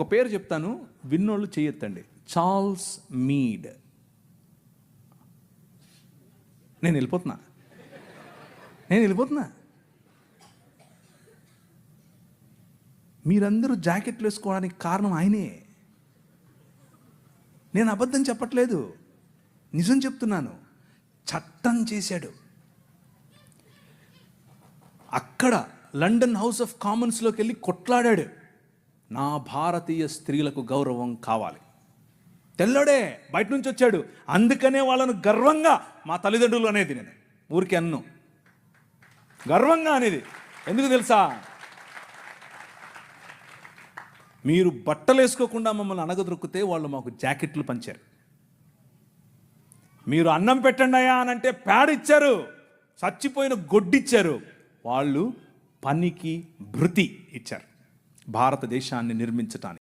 ఒక పేరు చెప్తాను, విన్నోళ్ళు చేయొద్దండి. Charles Mead. నేను వెళ్ళిపోతున్నా. మీరందరూ జాకెట్లు వేసుకోవడానికి కారణం ఆయనే. నేను అబద్ధం చెప్పట్లేదు, నిజం చెప్తున్నాను. చట్టం చేశాడు. అక్కడ లండన్ హౌస్ ఆఫ్ కామన్స్లోకి వెళ్ళి కొట్లాడాడు. నా భారతీయ స్త్రీలకు గౌరవం కావాలి. తెల్లడే బయట నుంచి వచ్చాడు, అందుకనే వాళ్ళను గర్వంగా మా తల్లిదండ్రులు అనేది. నేను ఊరికి అన్ను గర్వంగా అనేది ఎందుకు తెలుసా? మీరు బట్టలు వేసుకోకుండా మమ్మల్ని అనగదొరికితే వాళ్ళు మాకు జాకెట్లు పంచారు. మీరు అన్నం పెట్టండి అయ్యా అని అంటే ప్యాడ్ ఇచ్చారు, చచ్చిపోయిన గొడ్డిచ్చారు. వాళ్ళు పనికి భృతి ఇచ్చారు భారతదేశాన్ని నిర్మించటానికి.